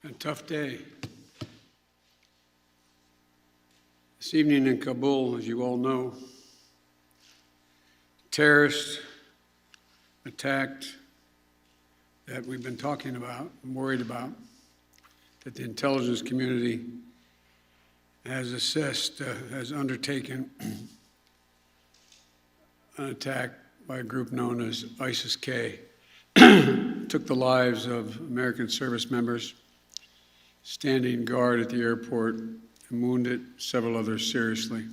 A tough day. This evening in Kabul, as you all know, terrorists attacked that we've been talking about and worried about, that the intelligence community has assessed, has undertaken an attack by a group known as ISIS-K. Took the lives of American service members, standing guard at the airport, and wounded several others seriously.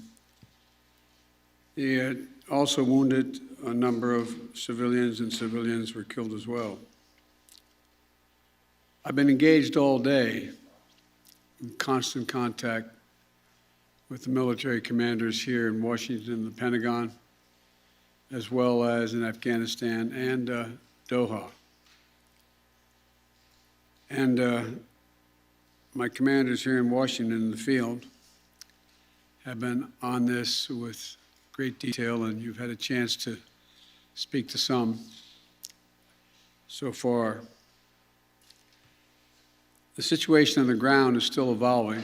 He had also wounded a number of civilians, and civilians were killed as well. I've been engaged all day in constant contact with the military commanders here in Washington and the Pentagon, as well as in Afghanistan and Doha. And my commanders here in Washington in the field have been on this with great detail, and you've had a chance to speak to some so far. The situation on the ground is still evolving,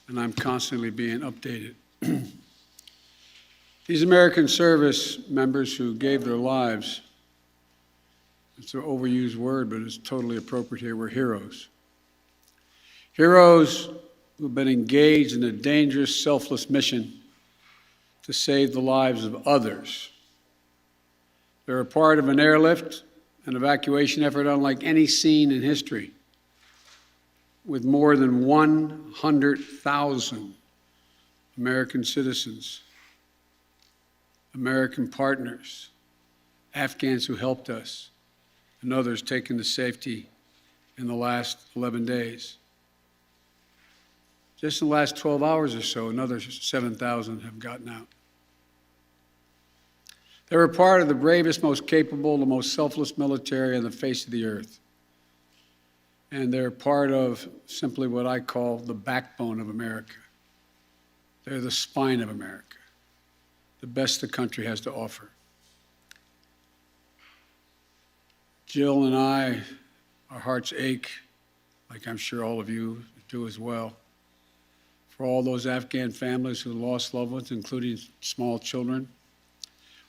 and I'm constantly being updated. These American service members who gave their lives, it's an overused word, but it's totally appropriate here, were heroes. Heroes who've been engaged in a dangerous, selfless mission to save the lives of others. They're a part of an airlift, an evacuation effort unlike any seen in history, with more than 100,000 American citizens, American partners, Afghans who helped us, and others taken to safety in the last 11 days. Just in the last 12 hours or so, another 7,000 have gotten out. They were part of the bravest, most capable, the most selfless military on the face of the earth. And they're part of simply what I call the backbone of America. They're the spine of America, the best the country has to offer. Jill and I, our hearts ache, like I'm sure all of you do as well, for all those Afghan families who lost loved ones, including small children,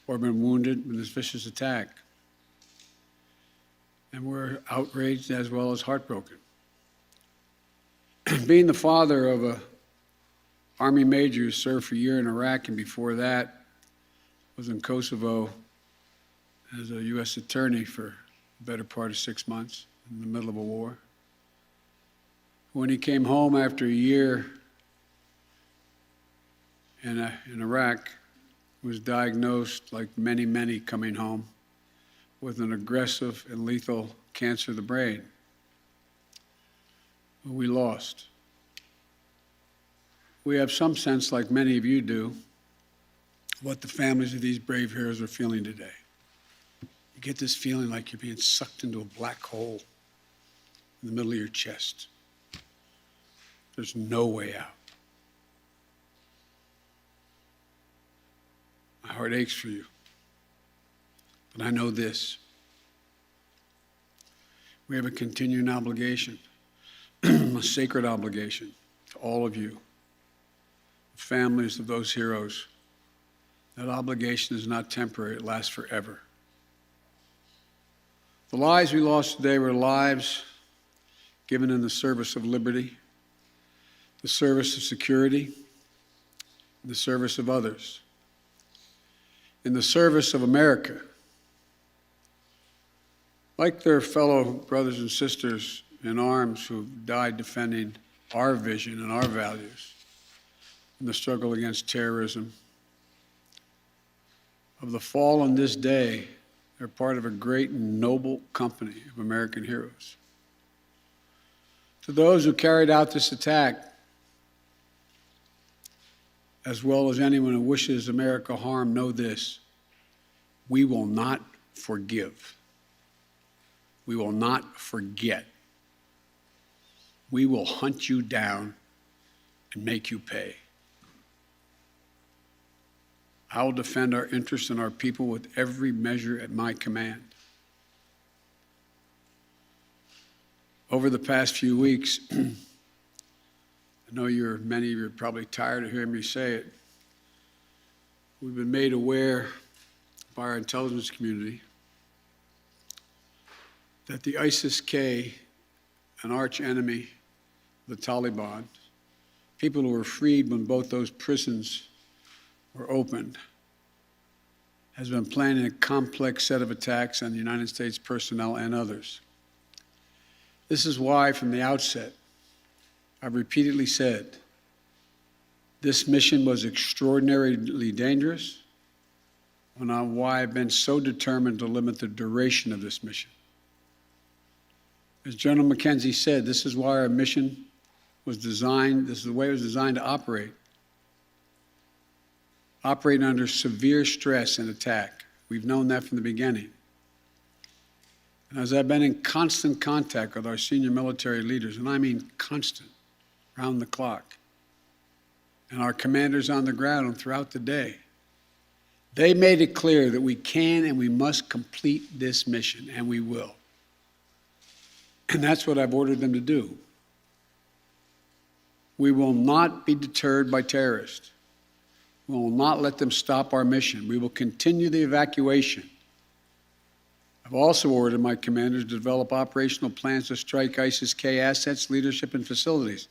or have been wounded in this vicious attack. And we're outraged as well as heartbroken. Being the father of an Army major who served for a year in Iraq, and before that was in Kosovo as a U.S. attorney for the better part of 6 months in the middle of a war. When he came home after a year in Iraq, was diagnosed, like many, many coming home, with an aggressive and lethal cancer of the brain. We lost. We have some sense, like many of you do, what the families of these brave heroes are feeling today. You get this feeling like you're being sucked into a black hole in the middle of your chest. There's no way out. My heart aches for you. But I know this. We have a continuing obligation, a sacred obligation to all of you, the families of those heroes. That obligation is not temporary, it lasts forever. The lives we lost today were lives given in the service of liberty, the service of security, and the service of others, in the service of America. Like their fellow brothers and sisters in arms who died defending our vision and our values in the struggle against terrorism, of the fall on this day, they're part of a great and noble company of American heroes. To those who carried out this attack, as well as anyone who wishes America harm, know this: we will not forgive. We will not forget. We will hunt you down and make you pay. I will defend our interests and our people with every measure at my command. Over the past few weeks, I know many of you are probably tired of hearing me say it, we've been made aware by our intelligence community that the ISIS-K, an arch enemy, the Taliban, people who were freed when both those prisons were opened, has been planning a complex set of attacks on United States personnel and others. This is why, from the outset, I've repeatedly said this mission was extraordinarily dangerous, and why I've been so determined to limit the duration of this mission. As General McKenzie said, this is why our mission was designed, this is the way it was designed to operate. Operating under severe stress and attack. We've known that from the beginning. And as I've been in constant contact with our senior military leaders, and I mean constant, round the clock, and our commanders on the ground and throughout the day, they made it clear that we can and we must complete this mission, and we will. And that's what I've ordered them to do. We will not be deterred by terrorists. We will not let them stop our mission. We will continue the evacuation. I've also ordered my commanders to develop operational plans to strike ISIS-K assets, leadership, and facilities.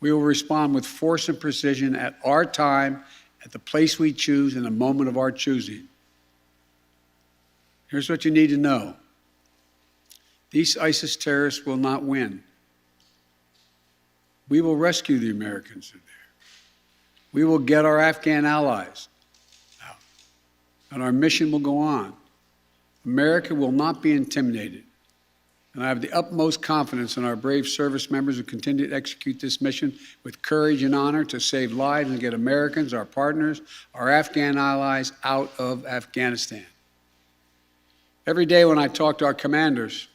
We will respond with force and precision at our time, at the place we choose, in a moment of our choosing. Here's what you need to know. These ISIS terrorists will not win. We will rescue the Americans in there. We will get our Afghan allies out, and our mission will go on. America will not be intimidated, and I have the utmost confidence in our brave service members who continue to execute this mission with courage and honor to save lives and get Americans, our partners, our Afghan allies out of Afghanistan. Every day when I talk to our commanders,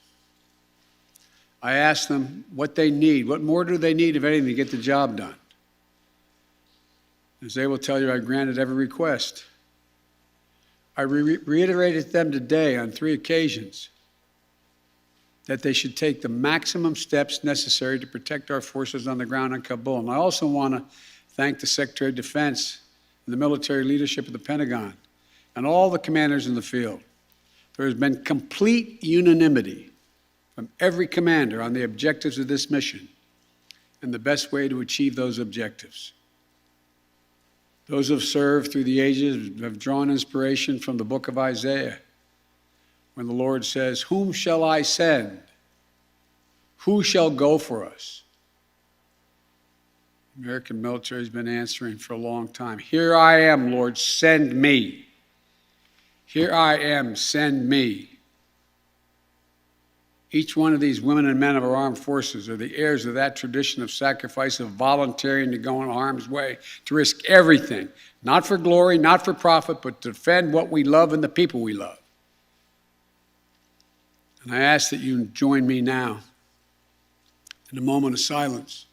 I ask them what they need. What more do they need, if anything, to get the job done? As they will tell you, I granted every request. I reiterated to them today on 3 occasions that they should take the maximum steps necessary to protect our forces on the ground in Kabul. And I also want to thank the Secretary of Defense and the military leadership of the Pentagon and all the commanders in the field. There has been complete unanimity from every commander on the objectives of this mission and the best way to achieve those objectives. Those who have served through the ages have drawn inspiration from the book of Isaiah, when the Lord says, "Whom shall I send? Who shall go for us?" The American military has been answering for a long time. "Here I am, Lord, send me. Here I am, send me." Each one of these women and men of our armed forces are the heirs of that tradition of sacrifice, of volunteering to go in harm's way, to risk everything, not for glory, not for profit, but to defend what we love and the people we love. And I ask that you join me now in a moment of silence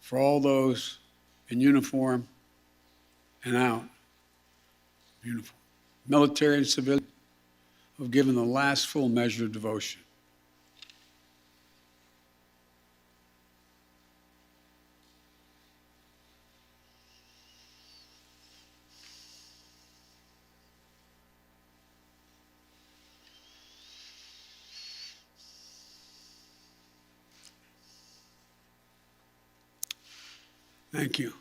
for all those in uniform and out, uniform, military and civilian, who have given the last full measure of devotion. Thank you.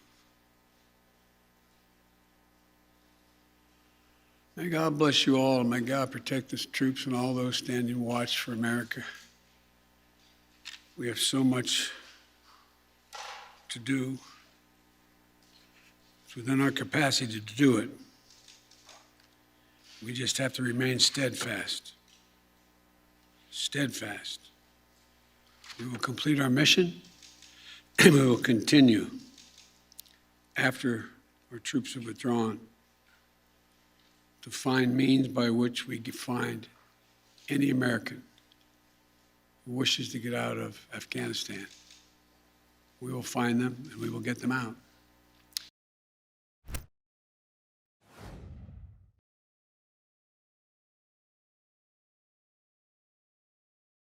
May God bless you all, and may God protect the troops and all those standing watch for America. We have so much to do. It's within our capacity to do it. We just have to remain steadfast. Steadfast. We will complete our mission, and we will continue after our troops have withdrawn to find means by which we can find any American who wishes to get out of Afghanistan. We will find them and we will get them out.